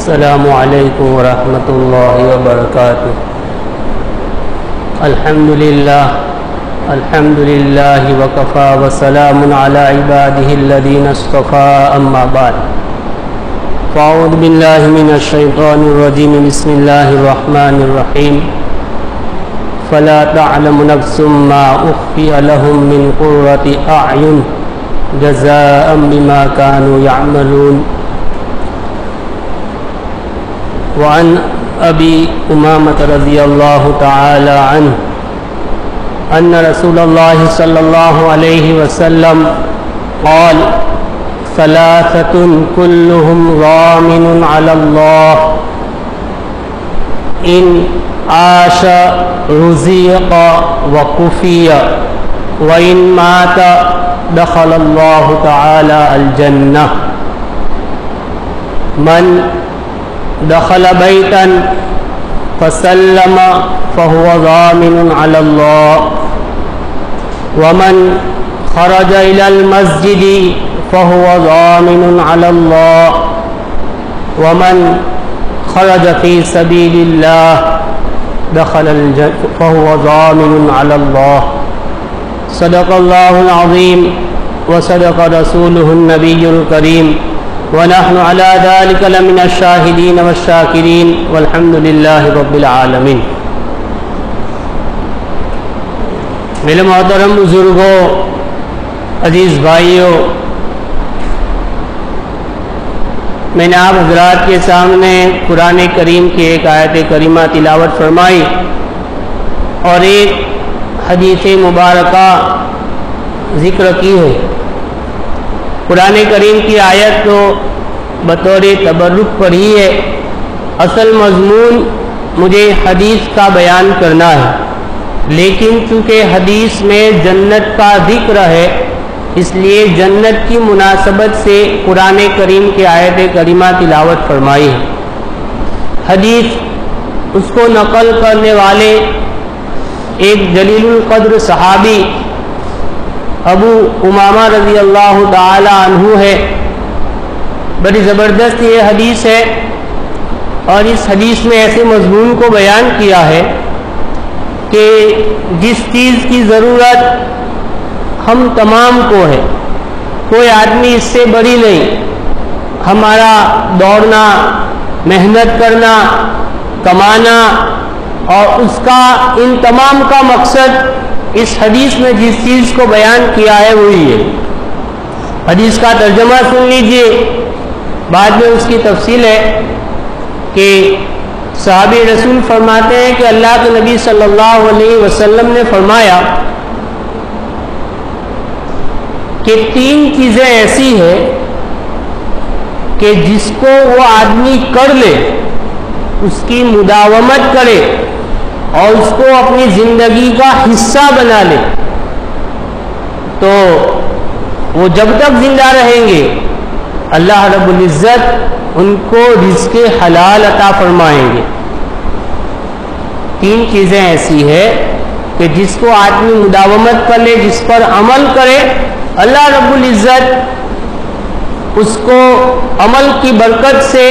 السلام علیکم ورحمۃ اللہ وبرکاتہ۔ الحمد للہ وکفی وسلام علی عبادہ الذین اصطفی، اما بعد فاعوذ باللہ من الشیطان الرجیم، بسم اللہ الرحمن الرحیم۔ فلا تعلم نفس ما اخفی لهم من قرۃ اعین جزاء بما كانوا يعملون۔ وعن ابی امامۃ رضی اللہ تعالی عنہ ان رسول اللہ صلی اللہ علیہ وسلم قال ثلاثۃ كلهم ضامن علی اللہ، ان عاش رزق وکفی وان مات دخل اللہ تعالی الجنہ۔ من دخل بیتا فسلم فهو ضامن على الله، ومن خرج إلى المسجد فهو ضامن على الله، ومن خرج في سبيل الله دخل الجنة فهو ضامن على الله۔ صدق الله العظيم وصدق رسوله النبي الكريم، ونحن على ذلك لمن الشاهدين والشاكرين، والحمد لله رب العالمين۔ میرے محترم بزرگوں، عزیز بھائیوں، میں نے آپ حضرات کے سامنے قرآن کریم کی ایک آیت کریمہ تلاوت فرمائی اور ایک حدیث مبارکہ ذکر کی ہے۔ قرآن کریم کی آیت تو بطور تبرک پڑھی ہے، اصل مضمون مجھے حدیث کا بیان کرنا ہے، لیکن چونکہ حدیث میں جنت کا ذکر ہے اس لیے جنت کی مناسبت سے قرآن کریم کی آیت کریمہ تلاوت فرمائی ہے۔ حدیث اس کو نقل کرنے والے ایک جلیل القدر صحابی ابو امامہ رضی اللہ تعالی عنہ ہے۔ بڑی زبردست یہ حدیث ہے، اور اس حدیث میں ایسے مضمون کو بیان کیا ہے کہ جس چیز کی ضرورت ہم تمام کو ہے، کوئی آدمی اس سے بری نہیں۔ ہمارا دوڑنا، محنت کرنا، کمانا، اور اس کا ان تمام کا مقصد اس حدیث میں جس چیز کو بیان کیا ہے وہی ہے۔ حدیث کا ترجمہ سن لیجئے، بعد میں اس کی تفصیل ہے کہ صحابی رسول فرماتے ہیں کہ اللہ کے نبی صلی اللہ علیہ وسلم نے فرمایا کہ تین چیزیں ایسی ہیں کہ جس کو وہ آدمی کر لے، اس کی مداومت کرے اور اس کو اپنی زندگی کا حصہ بنا لے تو وہ جب تک زندہ رہیں گے اللہ رب العزت ان کو رزق حلال عطا فرمائیں گے۔ تین چیزیں ایسی ہیں کہ جس کو آدمی مداومت کر لے، جس پر عمل کرے، اللہ رب العزت اس کو عمل کی برکت سے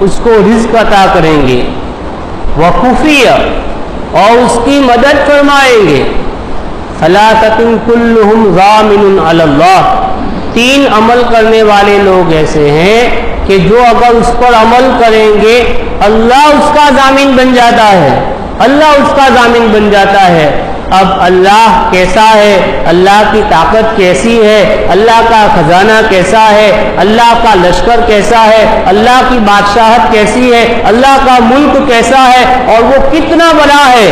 اس کو رزق عطا کریں گے، وخفیہ اور اس کی مدد فرمائیں گے۔ ثلاثۃ کلهم ضامن علی اللہ، تین عمل کرنے والے لوگ ایسے ہیں کہ جو اگر اس پر عمل کریں گے اللہ اس کا ضامن بن جاتا ہے، اللہ اس کا ضامن بن جاتا ہے۔ اب اللہ کیسا ہے، اللہ کی طاقت کیسی ہے، اللہ کا خزانہ کیسا ہے، اللہ کا لشکر کیسا ہے، اللہ کی بادشاہت کیسی ہے، اللہ کا ملک کیسا ہے، اور وہ کتنا بڑا ہے،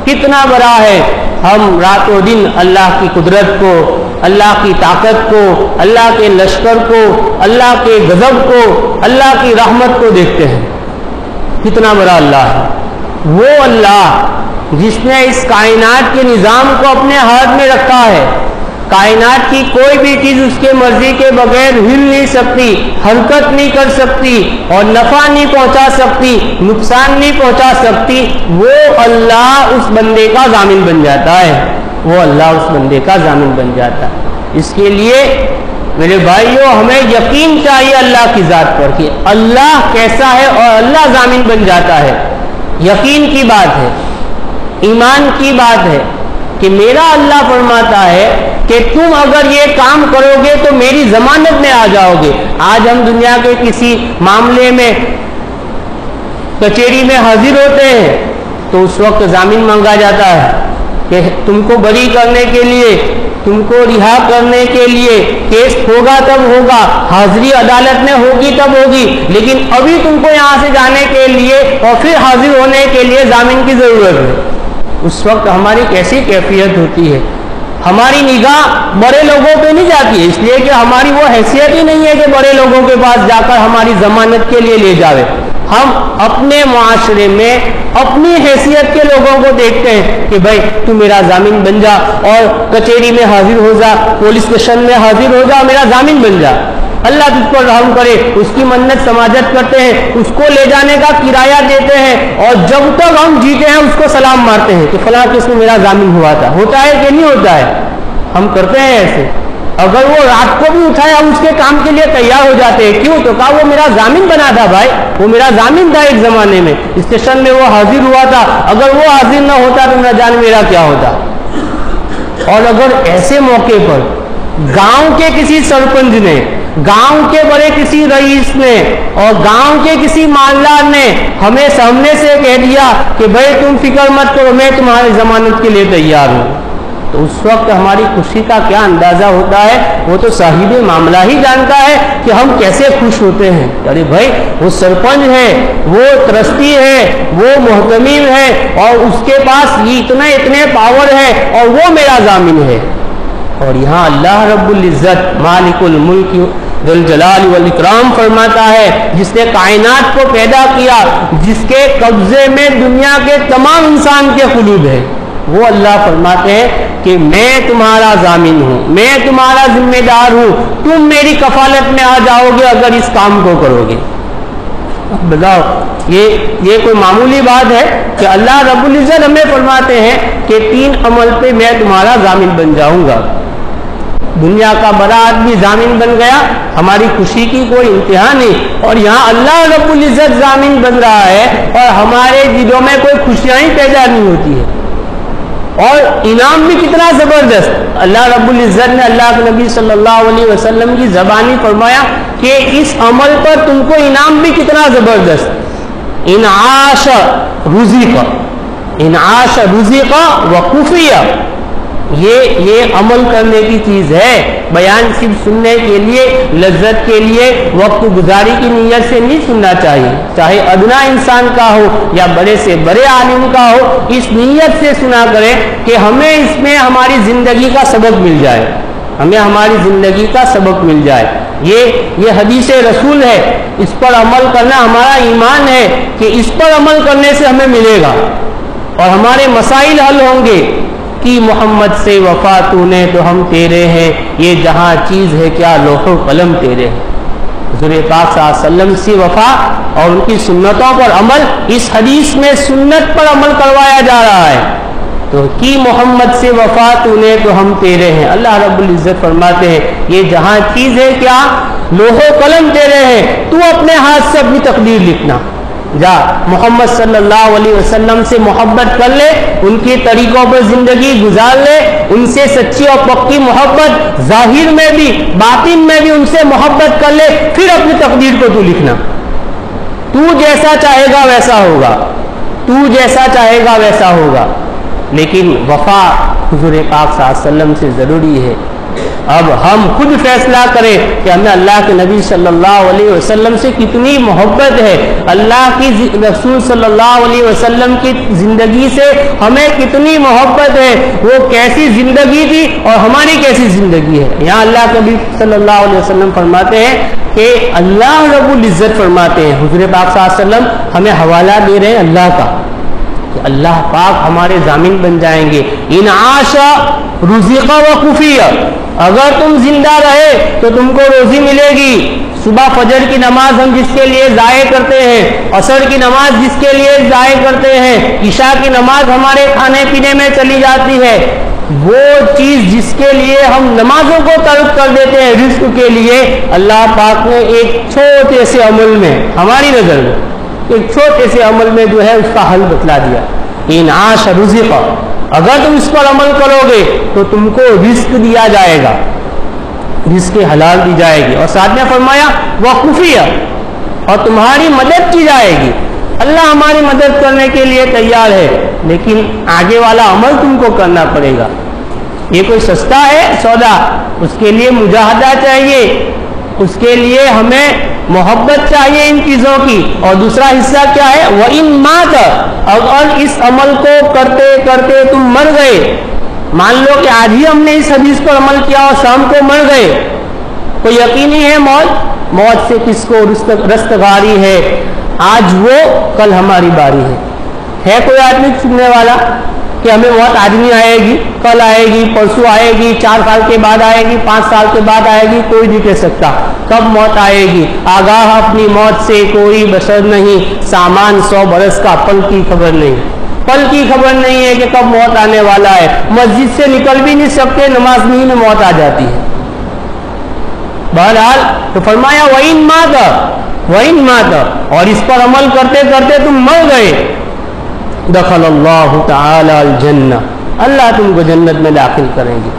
کتنا بڑا ہے۔ ہم رات و دن اللہ کی قدرت کو، اللہ کی طاقت کو، اللہ کے لشکر کو، اللہ کے غضب کو، اللہ کی رحمت کو دیکھتے ہیں، کتنا بڑا اللہ ہے۔ وہ اللہ جس نے اس کائنات کے نظام کو اپنے ہاتھ میں رکھا ہے، کائنات کی کوئی بھی چیز اس کے مرضی کے بغیر ہل نہیں سکتی، حرکت نہیں کر سکتی، اور نفع نہیں پہنچا سکتی، نقصان نہیں پہنچا سکتی، وہ اللہ اس بندے کا ضامن بن جاتا ہے، وہ اللہ اس بندے کا ضامن بن جاتا ہے۔ اس کے لیے میرے بھائیوں ہمیں یقین چاہیے اللہ کی ذات پر کہ اللہ کیسا ہے اور اللہ ضامن بن جاتا ہے. یقین کی بات ہے, ایمان کی بات ہے کہ میرا اللہ فرماتا ہے کہ تم اگر یہ کام کرو گے تو میری ضمانت میں آ جاؤ گے. آج ہم دنیا کے کسی معاملے میں کچہری میں حاضر ہوتے ہیں تو اس وقت ضامن مانگا جاتا ہے کہ تم کو بری کرنے کے لیے, تم کو رہا کرنے کے لیے کیس ہوگا تب ہوگا, حاضری عدالت میں ہوگی تب ہوگی, لیکن ابھی تم کو یہاں سے جانے کے لیے اور پھر حاضر ہونے کے لیے ضامن کی ضرورت ہے. اس وقت ہماری کیسی کیفیت ہوتی ہے؟ ہماری نگاہ بڑے لوگوں پہ نہیں جاتی ہے, اس لیے کہ ہماری وہ حیثیت ہی نہیں ہے کہ بڑے لوگوں کے پاس جا کر ہماری ضمانت کے لیے لے جاوے. ہم اپنے معاشرے میں اپنی حیثیت کے لوگوں کو دیکھتے ہیں کہ بھائی تو میرا ضامن بن جا اور کچہری میں حاضر ہو جا, پولیس اسٹیشن میں حاضر ہو جا, میرا ضامن بن جا. اللہ تجھ پر رحم کرے, اس کی منت سماجت کرتے ہیں, اس کو لے جانے کا کرایہ دیتے ہیں, اور جب تک ہم جیتے ہیں اس کو سلام مارتے ہیں کہ فلاں کس میں میرا ضامن ہوا تھا. ہوتا ہے کہ نہیں ہوتا ہے؟ ہم کرتے ہیں ایسے. اگر وہ رات کو بھی اٹھائے ہم اس کے کام کے لیے تیار ہو جاتے ہیں. کیوں؟ تو کہا وہ میرا ضامن بنا تھا بھائی, وہ میرا ضامن تھا ایک زمانے میں, اسٹیشن میں وہ حاضر ہوا تھا, اگر وہ حاضر نہ ہوتا تو نہ جان میرا کیا ہوتا. اور اگر ایسے موقع پر گاؤں کے کسی سرپنچ نے, گاؤں کے بڑے کسی رئیس نے اور گاؤں کے کسی مالدار نے ہمیں سامنے سے کہہ دیا کہ بھائی تم فکر مت کرو, میں تمہاری ضمانت کے لیے تیار ہوں, تو اس وقت ہماری خوشی کا کیا اندازہ ہوتا ہے وہ تو صاحب معاملہ ہی جانتا ہے کہ ہم کیسے خوش ہوتے ہیں. ارے بھائی وہ سرپنچ ہے, وہ ٹرسٹی ہے, وہ محتمم ہے, اور اس کے پاس اتنے پاور ہے اور وہ میرا ضامن ہے. اور یہاں اللہ رب العزت مالک الملک ذو الجلال والاکرام فرماتا ہے, جس نے کائنات کو پیدا کیا, جس کے قبضے میں دنیا کے تمام انسان کے قلوب ہے, وہ اللہ فرماتے ہیں کہ میں تمہارا ضامن ہوں, میں تمہارا ذمہ دار ہوں, تم میری کفالت میں آ جاؤ گے اگر اس کام کو کرو گے. بتاؤ یہ کوئی معمولی بات ہے کہ اللہ رب العزت ہمیں فرماتے ہیں کہ 3 عمل پہ میں تمہارا ضامن بن جاؤں گا. دنیا کا بڑا آدمی ضامن بن گیا, ہماری خوشی کی کوئی انتہا نہیں, اور یہاں اللہ رب العزت ضامن بن رہا ہے اور ہمارے دلوں میں کوئی خوشیاں ہی پیدا نہیں ہوتی ہے. اور انعام بھی کتنا زبردست. اللہ رب العزت نے اللہ کے نبی صلی اللہ علیہ وسلم کی زبانی فرمایا کہ اس عمل پر تم کو انعام بھی کتنا زبردست. انعاش رزق, انعاش رزق وخفیہ, یہ عمل کرنے کی چیز ہے. بیان صرف سننے کے لیے, لذت کے لیے, وقت گزاری کی نیت سے نہیں سننا چاہیے, چاہے ادنا انسان کا ہو یا بڑے سے بڑے عالم کا ہو, اس نیت سے سنا کرے کہ ہمیں اس میں ہماری زندگی کا سبق مل جائے, ہمیں ہماری زندگی کا سبق مل جائے. یہ حدیث رسول ہے, اس پر عمل کرنا ہمارا ایمان ہے کہ اس پر عمل کرنے سے ہمیں ملے گا اور ہمارے مسائل حل ہوں گے. کہ محمد سے وفا تو نے تو ہم تیرے ہیں, یہ جہاں چیز ہے کیا لوح و قلم تیرے ہیں. حضور پاک صلی اللہ علیہ وسلم سے وفا اور ان کی سنتوں پر عمل, اس حدیث میں سنت پر عمل کروایا جا رہا ہے. تو کی محمد سے وفا تو نے تو ہم تیرے ہیں. اللہ رب العزت فرماتے ہیں یہ جہاں چیز ہے کیا لوح و قلم تیرے ہیں, تو اپنے ہاتھ سے اپنی تقدیر لکھنا. جا محمد صلی اللہ علیہ وسلم سے محبت کر لے, ان کے طریقوں پر زندگی گزار لے, ان سے سچی اور پکی محبت, ظاہر میں بھی باطن میں بھی ان سے محبت کر لے, پھر اپنی تقدیر کو تو لکھنا. تو جیسا چاہے گا ویسا ہوگا, تو جیسا چاہے گا ویسا ہوگا. لیکن وفا حضور پاک صلی اللہ علیہ وسلم سے ضروری ہے. اب ہم خود فیصلہ کریں کہ ہمیں اللہ کے نبی صلی اللہ علیہ وسلم سے کتنی محبت ہے, اللہ کی رسول صلی اللہ علیہ وسلم کی زندگی سے ہمیں کتنی محبت ہے, وہ کیسی زندگی تھی اور ہماری کیسی زندگی ہے. یہاں اللہ کے نبی صلی اللہ علیہ وسلم فرماتے ہیں کہ اللہ رب العزت فرماتے ہیں, حضور پاک صلی اللہ علیہ وسلم ہمیں حوالہ دے رہے ہیں اللہ کا کہ اللہ پاک ہمارے ضامن بن جائیں گے. انعاش رزق وخفیہ, اگر تم زندہ رہے تو تم کو روزی ملے گی. صبح فجر کی نماز ہم جس کے لیے ضائع کرتے ہیں, عصر کی نماز جس کے لیے ضائع کرتے ہیں, عشاء کی نماز ہمارے کھانے پینے میں چلی جاتی ہے, وہ چیز جس کے لیے ہم نمازوں کو ترک کر دیتے ہیں رزق کے لیے، اللہ پاک نے ایک چھوٹے سے عمل میں، ہماری نظر میں ایک چھوٹے سے عمل میں جو ہے اس کا حل بتلا دیا۔ ان عاش رزق، اگر تم اس پر عمل کرو گے تو تم کو رزق دیا جائے گا، رزق حلال دی جائے گی، اور ساتھ میں فرمایا وخفیہ، اور تمہاری مدد کی جائے گی۔ اللہ ہماری مدد کرنے کے لیے تیار ہے، لیکن آگے والا عمل تم کو کرنا پڑے گا۔ یہ کوئی سستا ہے سودا، اس کے لیے مجاہدہ چاہیے، اس کے لیے ہمیں محبت چاہیے ان چیزوں کی۔ اور دوسرا حصہ کیا ہے؟ وَإِن مَاتَ، اگر اس عمل کو کرتے کرتے تم مر گئے، مان لو کہ آج ہی ہم نے اس حدیث پر عمل کیا اور شام کو مر گئے، کوئی یقینی ہے موت سے کس کو رستگاری ہے؟ آج وہ، کل ہماری باری ہے کوئی آدمی سننے والا کہ ہمیں موت آج نہیں آئے گی، کل آئے گی، پرسوں آئے گی، 4 سال کے بعد آئے گی، 5 سال کے بعد آئے گی؟ کوئی نہیں کہہ سکتا کب موت آئے گی۔ آگاہ اپنی موت سے کوئی بشر نہیں، سامان 100 برس کا، پل کی خبر نہیں، پل کی خبر نہیں ہے کہ کب موت آنے والا ہے۔ مسجد سے نکل بھی نہیں سکتے، نماز میں موت آ جاتی ہے۔ بہرحال تو فرمایا وَإِن مَاتَ، اور اس پر عمل کرتے کرتے تم مر گئے، دخل اللہ تعالی الجنہ، اللہ تم کو جنت میں داخل کریں گے،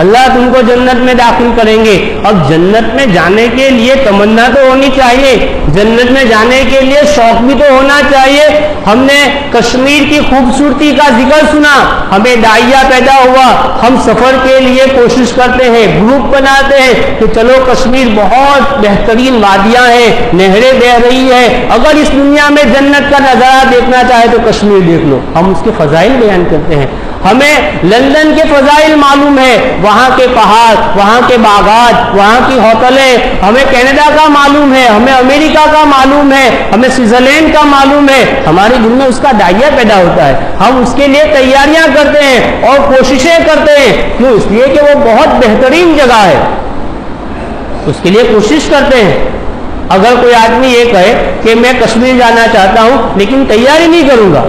اللہ تم کو جنت میں داخل کریں گے۔ اب جنت میں جانے کے لیے تمنا تو ہونی چاہیے، جنت میں جانے کے لیے شوق بھی تو ہونا چاہیے۔ ہم نے کشمیر کی خوبصورتی کا ذکر سنا، ہمیں داعیہ پیدا ہوا، ہم سفر کے لیے کوشش کرتے ہیں، گروپ بناتے ہیں کہ چلو کشمیر بہت بہترین وادیاں ہیں، نہریں بہہ رہی ہے، اگر اس دنیا میں جنت کا نظارہ دیکھنا چاہے تو کشمیر دیکھ لو۔ ہم اس کے فضائل بیان کرتے ہیں، ہمیں لندن کے فضائل معلوم ہے، وہاں کے پہاڑ، وہاں کے باغات، وہاں کی ہوٹلیں، ہمیں کینیڈا کا معلوم ہے، ہمیں امریکہ کا معلوم ہے، ہمیں سوئٹزرلینڈ کا معلوم ہے، ہمارے دل میں اس کا داعیہ پیدا ہوتا ہے، ہم اس کے لیے تیاریاں کرتے ہیں اور کوششیں کرتے ہیں۔ کیوں؟ اس لیے کہ وہ بہت بہترین جگہ ہے، اس کے لیے کوشش کرتے ہیں۔ اگر کوئی آدمی یہ کہے کہ میں کشمیر جانا چاہتا ہوں لیکن تیاری نہیں کروں گا،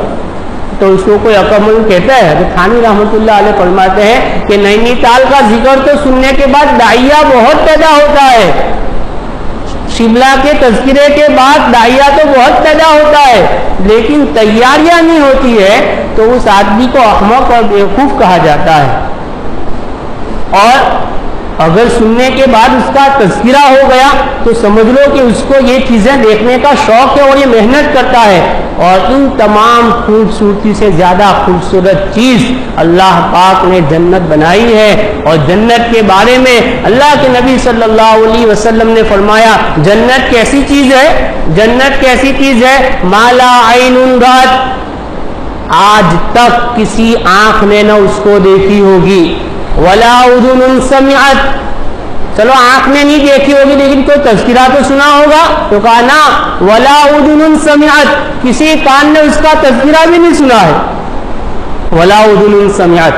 تو اس کو کوئی عقل کہتا ہے؟ حضرت تھانوی رحمۃ اللہ علیہ فرماتے ہیں کہ نینی تال کا ذکر تو سننے کے بعد داعیہ بہت پیدا ہوتا ہے، شملہ کے تذکرے کے بعد داعیہ تو بہت پیدا ہوتا ہے، لیکن تیاریاں نہیں ہوتی ہے تو اس آدمی کو احمق اور بیوقوف کہا جاتا ہے۔ اور اگر سننے کے بعد اس کا تذکرہ ہو گیا تو سمجھ لو کہ اس کو یہ چیزیں دیکھنے کا شوق ہے اور یہ محنت کرتا ہے۔ اور ان تمام خوبصورتی سے زیادہ خوبصورت چیز اللہ پاک نے جنت بنائی ہے، اور جنت کے بارے میں اللہ کے نبی صلی اللہ علیہ وسلم نے فرمایا جنت کیسی چیز ہے، جنت کیسی چیز ہے؟ ما لا عین رأت، آج تک کسی آنکھ نے نہ اس کو دیکھی ہوگی، ولا اذن سمعت، چلو آنکھ نے نہیں دیکھی ہوگی لیکن کوئی تذکرہ تو سنا ہوگا، تو کہا نا ولا اذن سمعت، کسی کان نے اس کا تذکرہ بھی نہیں سنا ہے، ولا اذن سمعت۔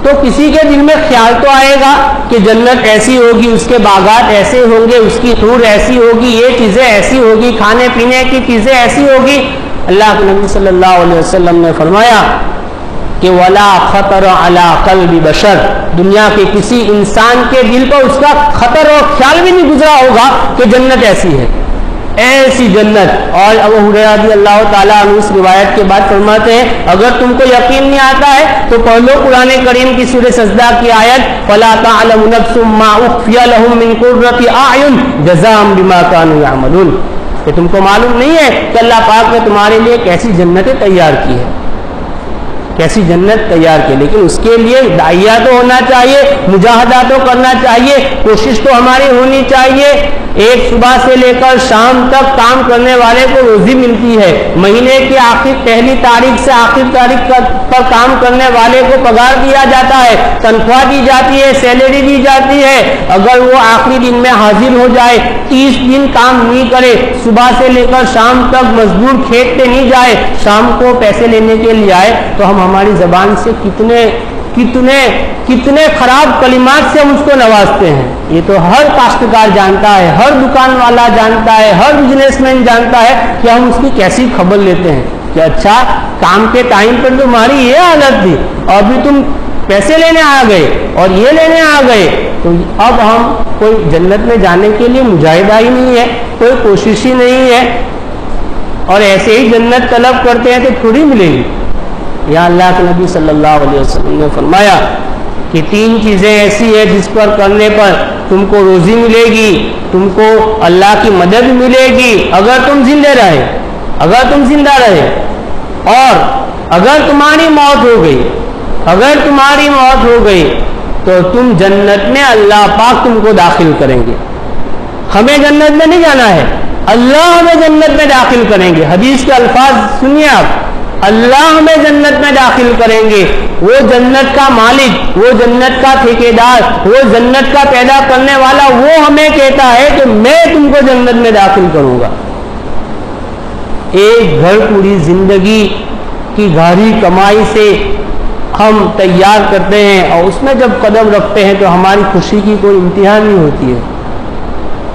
تو کسی کے دل میں خیال تو آئے گا کہ جنت ایسی ہوگی، اس کے باغات ایسے ہوں گے، اس کی حور ایسی ہوگی، یہ چیزیں ایسی ہوگی، کھانے پینے کی چیزیں ایسی ہوگی۔ اللہ کے نبی صلی اللہ علیہ وسلم نے فرمایا کہ ولا خطر علی قلب بشر، دنیا کے کسی انسان کے دل پر اس کا خطر اور خیال بھی نہیں گزرا ہوگا کہ جنت ایسی ہے، ایسی جنت۔ اور ابو ہریرہ رضی اللہ تعالیٰ عنہ اس روایت کے بعد فرماتے ہیں اگر تم کو یقین نہیں آتا ہے تو پڑھ لو قرآن کریم کی سورہ سجدہ کی آیت فلا تعلم نفس ما اخفی لهم من قرۃ اعین جزاء بما كانوا يعملون، کہ تم کو معلوم نہیں ہے کہ اللہ پاک نے تمہارے لیے کیسی جنتیں تیار کی ہے، کیسی جنت تیار کی، لیکن اس کے لیے داعیہ تو ہونا چاہیے، مجاہدہ تو کرنا چاہیے، کوشش تو ہماری ہونی چاہیے۔ ایک صبح سے لے کر شام تک کام کرنے والے کو روزی ملتی ہے، مہینے کی آخر پہلی تاریخ سے آخر تاریخ پر کام کرنے والے کو پگار دیا جاتا ہے، تنخواہ دی جاتی ہے، سیلری دی جاتی ہے۔ اگر وہ آخری دن میں حاضر ہو جائے، 30 دن کام نہیں کرے، صبح سے لے کر شام تک مزدور کھیت پہ نہیں جائے، شام کو پیسے لینے کے لیے آئے، تو ہم ہماری زبان سے کتنے خراب کلمات سے ہم اس کو نوازتے ہیں۔ یہ تو ہر کاشتکار جانتا ہے، ہر دکان والا جانتا ہے، ہر بزنس مین جانتا ہے کہ ہم اس کی کیسی خبر لیتے ہیں کہ اچھا کام کے ٹائم پر تمہاری یہ حالت تھی اور ابھی تم پیسے لینے آ گئے اور یہ لینے آ گئے، تو اب ہم کوئی جنت میں جانے کے لیے مجاہدہ ہی نہیں ہے، کوئی کوشش ہی نہیں ہے، اور ایسے ہی جنت طلب کرتے ہیں تو تھوڑی ملے گی۔ یا اللہ کے نبی صلی اللہ علیہ وسلم نے فرمایا کہ 3 چیزیں ایسی ہیں جس پر کرنے پر تم کو روزی ملے گی، تم کو اللہ کی مدد ملے گی اگر تم زندہ رہے، اگر تم زندہ رہے، اور اگر تمہاری موت ہو گئی، اگر تمہاری موت ہو گئی تو تم جنت میں اللہ پاک تم کو داخل کریں گے۔ ہمیں جنت میں نہیں جانا ہے، اللہ ہمیں جنت میں داخل کریں گے۔ حدیث کے الفاظ سنیے آپ، اللہ ہمیں جنت میں داخل کریں گے۔ وہ جنت کا مالک، وہ جنت کا ٹھیکیدار، وہ جنت کا پیدا کرنے والا، وہ ہمیں کہتا ہے کہ میں تم کو جنت میں داخل کروں گا۔ ایک گھر پوری زندگی کی گھاری کمائی سے ہم تیار کرتے ہیں اور اس میں جب قدم رکھتے ہیں تو ہماری خوشی کی کوئی امتحان نہیں ہوتی ہے،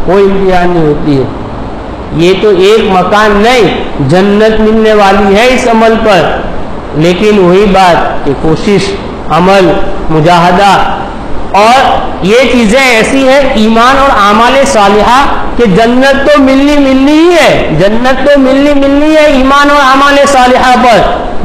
کوئی امتحان نہیں ہوتی ہے۔ یہ تو ایک مکان نہیں، جنت ملنے والی ہے اس عمل پر، لیکن وہی بات کہ کوشش، عمل، مجاہدہ، اور یہ چیزیں ایسی ہیں ایمان اور اعمال صالحہ کہ جنت تو ملنی ہی ہے، جنت تو ملنی ہے ایمان اور اعمال صالحہ پر،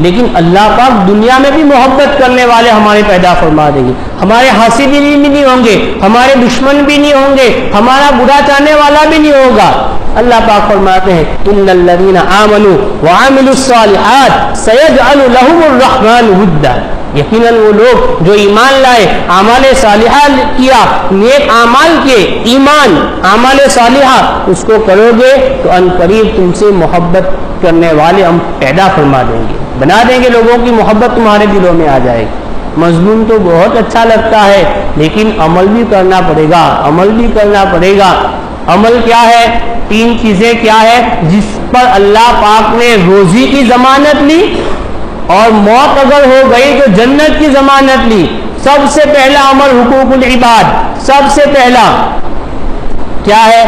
لیکن اللہ پاک دنیا میں بھی محبت کرنے والے ہمارے پیدا فرما دیں گے، ہمارے حاسد بھی نہیں ہوں گے، ہمارے دشمن بھی نہیں ہوں گے، ہمارا برا چاہنے والا بھی نہیں ہوگا۔ اللہ پاک فرماتے ہیں ان الذین آمنوا وعملوا الصالحات سیجعل لهم الرحمن ودا، یقیناً وہ لوگ جو ایمان لائے، اعمال صالحہ کیا، نیک اعمال کے، ایمان، اعمال صالحہ اس کو کرو گے تو ان قریب تم سے محبت کرنے والے ہم پیدا فرما دیں گے، بنا دیں گے، لوگوں کی محبت تمہارے دلوں میں آ جائے گی۔ مضمون تو بہت اچھا لگتا ہے لیکن عمل بھی کرنا پڑے گا، عمل بھی کرنا پڑے گا۔ عمل کیا ہے؟ 3 چیزیں کیا ہے جس پر اللہ پاک نے روزی کی ضمانت لی اور موت اگر ہو گئی تو جنت کی ضمانت لی۔ سب سے پہلا عمل حقوق العباد، سب سے پہلا کیا ہے؟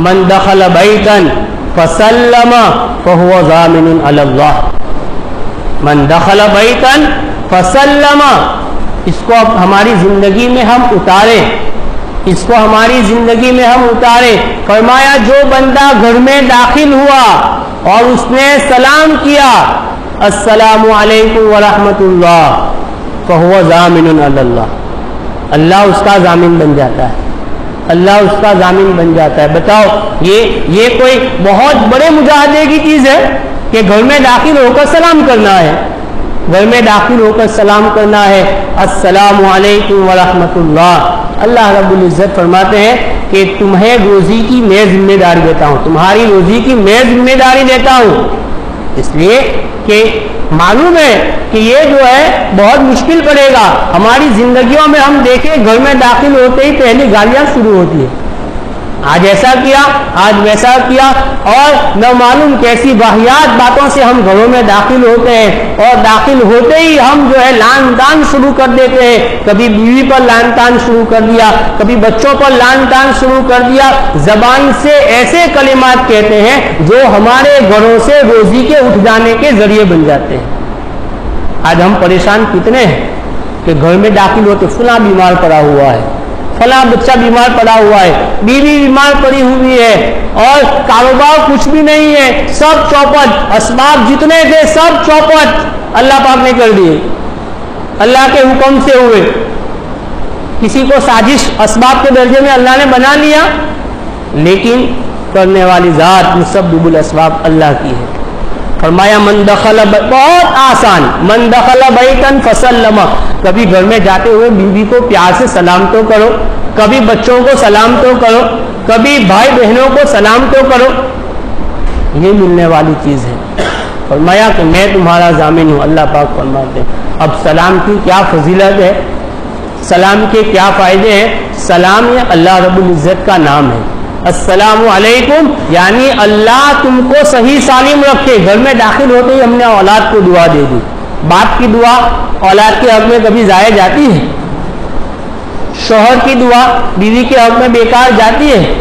من دخل بیتا فسلم فهو ضامن علی اللہ، من دخل بیتا فسلم، اس کو اب ہماری زندگی میں ہم اتاریں، اس کو ہماری زندگی میں ہم اتاریں۔ فرمایا جو بندہ گھر میں داخل ہوا اور اس نے سلام کیا السلام علیکم ورحمۃ اللہ فہو ضامن علی اللہ، اللہ اس کا ضامن بن جاتا ہے، اللہ اس کا ضامن بن جاتا ہے۔ بتاؤ یہ کوئی بہت بڑے مجاہدے کی چیز ہے کہ گھر میں داخل ہو کر سلام کرنا ہے، گھر میں داخل ہو کر سلام کرنا ہے، السلام علیکم ورحمۃ اللہ۔ اللہ رب العزت فرماتے ہیں کہ تمہیں روزی کی میں ذمہ داری دیتا ہوں، تمہاری روزی کی میں ذمہ داری دیتا ہوں، اس لیے کہ معلوم ہے کہ یہ جو ہے بہت مشکل پڑے گا۔ ہماری زندگیوں میں ہم دیکھیں گھر میں داخل ہوتے ہی پہلی گالیاں شروع ہوتی ہیں، آج ایسا کیا، آج ویسا کیا، اور نہ معلوم کیسی واہیات باتوں سے ہم گھروں میں داخل ہوتے ہیں، اور داخل ہوتے ہی ہم جو ہے لعن طعن شروع کر دیتے ہیں، کبھی بیوی پر لعن طعن شروع کر دیا، کبھی بچوں پر لعن طعن شروع کر دیا، زبان سے ایسے کلمات کہتے ہیں جو ہمارے گھروں سے روزی کے اٹھ جانے کے ذریعے بن جاتے ہیں۔ آج ہم پریشان کتنے ہیں کہ گھر میں داخل ہوتے فلاں بیمار پڑا ہوا ہے، فلاں بچہ بیمار پڑا ہوا ہے، بیوی بیمار پڑی ہوئی ہے، اور کاروبار کچھ بھی نہیں ہے، سب چوپٹ، اسباب جتنے تھے سب چوپٹ اللہ پاک نے کر دیے، اللہ کے حکم سے ہوئے۔ کسی کو سازش اسباب کے درجے میں اللہ نے بنا لیا، لیکن کرنے والی ذات مسبب الاسباب اللہ کی ہے۔ فرمایا من دخل، بہت آسان، من دخل بیتن فسلم، کبھی گھر میں جاتے ہوئے بیوی کو پیار سے سلام تو کرو، کبھی بچوں کو سلام تو کرو، کبھی بھائی بہنوں کو سلام تو کرو، یہ ملنے والی چیز ہے۔ فرمایا کہ میں تمہارا ضامن ہوں، اللہ پاک فرماتے ہیں۔ اب سلام کی کیا فضیلت ہے، سلام کے کیا فائدے ہیں؟ سلام یہ اللہ رب العزت کا نام ہے، السلام علیکم یعنی اللہ تم کو صحیح سالم رکھے۔ گھر میں داخل ہوتے ہی ہم نے اولاد کو دعا دے دی، باپ کی دعا اولاد کے حق میں کبھی ضائع جاتی ہے؟ شوہر کی دعا بیوی کے حق میں بیکار جاتی ہے؟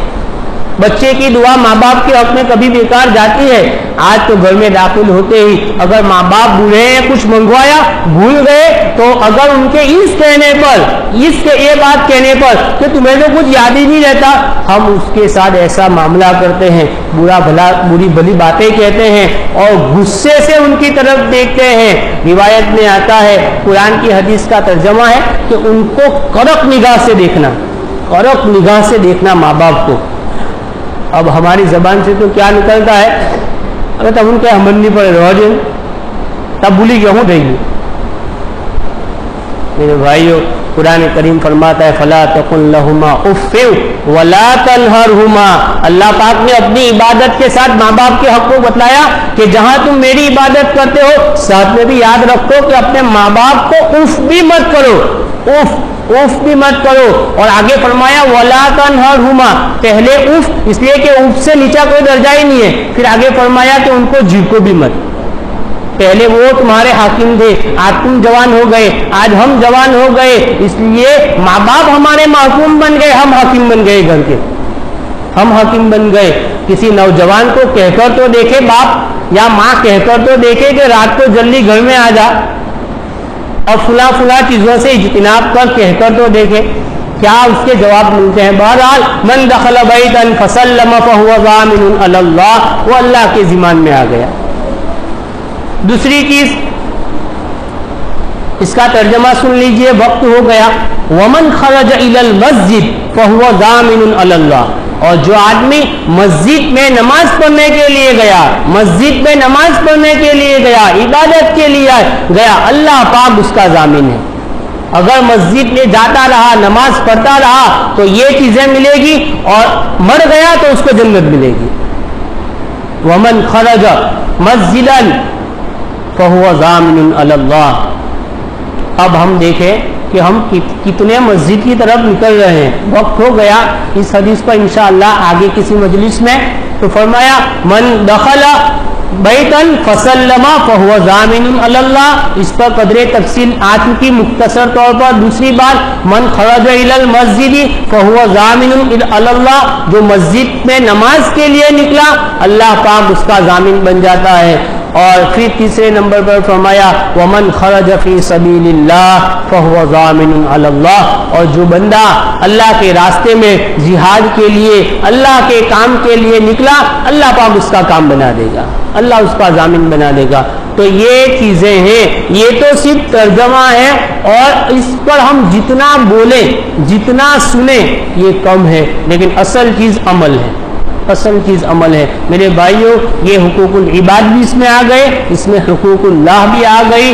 بچے کی دعا ماں باپ کے حق میں کبھی بیکار جاتی ہے؟ آج تو گھر میں داخل ہوتے ہی اگر ماں باپ بوڑھے ہیں، کچھ منگوایا بھول گئے، تو اگر ان کے اس کہنے پر، یہ بات کہنے پر کہ تمہیں تو کچھ یاد ہی نہیں رہتا، ہم اس کے ساتھ ایسا معاملہ کرتے ہیں، بری بھلی باتیں کہتے ہیں اور غصے سے ان کی طرف دیکھتے ہیں۔ روایت میں آتا ہے، قرآن کی حدیث کا ترجمہ ہے کہ ان کو کڑک نگاہ سے دیکھنا، کڑک نگاہ سے دیکھنا ماں باپ کو۔ اب ہماری زبان سے تو کیا نکلتا ہے، اگر تب ان کے ہمن نہیں پڑے رہو جائے، تب بولی کیوں رہے گی؟ میرے بھائیو، قرآن کریم فرماتا ہے فَلَا تَقُلْ لَهُمَا اُفٍّ وَلَا تَنْهَرْهُمَا۔ اللہ پاک نے اپنی عبادت کے ساتھ ماں باپ کے حق کو بتلایا کہ جہاں تم میری عبادت کرتے ہو، ساتھ میں بھی یاد رکھو کہ اپنے ماں باپ کو اف بھی مت کرو، اف بھی مت کرو۔ اور آگے فرمایا وَلَا تَنْهَرْهُمَا، پہلے اف اس لیے کہ اف سے نیچا کوئی درجہ ہی نہیں ہے، پھر آگے فرمایا کہ ان کو جھڑکو بھی مت۔ پہلے وہ تمہارے حاکم تھے، آج تم جوان ہو گئے، آج ہم جوان ہو گئے، اس لیے ماں باپ ہمارے محکوم بن گئے، ہم حاکم بن گئے گھر کے، ہم حاکم بن گئے۔ کسی نوجوان کو کہہ کر تو دیکھے باپ یا ماں کہہ کر تو دیکھے کہ رات کو جلدی گھر میں آ جا اور فلاں چیزوں سے اجتناب کر، کہہ کر تو دیکھے، کیا اس کے جواب ملتے ہیں؟ بہرحال من دخل بیتا فسلم فهو ضامن علی اللہ، وہ اللہ کے ذمہ میں آ گیا۔ دوسری چیز، اس کا ترجمہ سن لیجئے، وقت ہو گیا۔ ومن خرج الی المسجد فهو ضامن علی اللہ، اور جو آدمی مسجد میں نماز پڑھنے کے لیے گیا، مسجد میں نماز پڑھنے کے لیے گیا، عبادت کے لیے گیا، اللہ پاک اس کا ضامن ہے۔ اگر مسجد میں جاتا رہا، نماز پڑھتا رہا تو یہ چیزیں ملے گی، اور مر گیا تو اس کو جنت ملے گی۔ ومن خرج مسجدا فهو ضامن علی اللہ۔ اب ہم دیکھیں کہ ہم کتنے مسجد کی طرف نکل رہے ہیں۔ وقت ہو گیا، اس حدیث پر انشاءاللہ آگے کسی مجلس میں۔ تو فرمایا من دخل بیتا فسلم فهو ضامن علی اللہ، اس پر قدر تفصیل آ چکی مختصر طور پر۔ دوسری بات، من خرج الی المسجد فهو ضامن علی اللہ، جو مسجد میں نماز کے لیے نکلا، اللہ پاک اس کا ضامن بن جاتا ہے۔ اور پھر تیسرے نمبر پر فرمایا ومن خرج فی سبیل اللہ فهو ضامن علی اللہ، اور جو بندہ اللہ کے راستے میں جہاد کے لیے، اللہ کے کام کے لیے نکلا، اللہ پاک اس کا کام بنا دے گا، اللہ اس کا ضامن بنا دے گا۔ تو یہ چیزیں ہیں، یہ تو صرف ترجمہ ہے، اور اس پر ہم جتنا بولیں، جتنا سنیں یہ کم ہے، لیکن اصل چیز عمل ہے، اصل چیز عمل ہے۔ میرے بھائیوں، یہ حقوق العباد بھی اس میں آ گئے، اس میں حقوق اللہ بھی آ گئی۔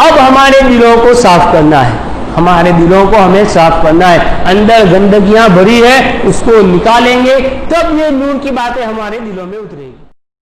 اب ہمارے دلوں کو صاف کرنا ہے، ہمارے دلوں کو ہمیں صاف کرنا ہے۔ اندر گندگیاں بھری ہے، اس کو نکالیں گے تب یہ نور کی باتیں ہمارے دلوں میں اترے گی۔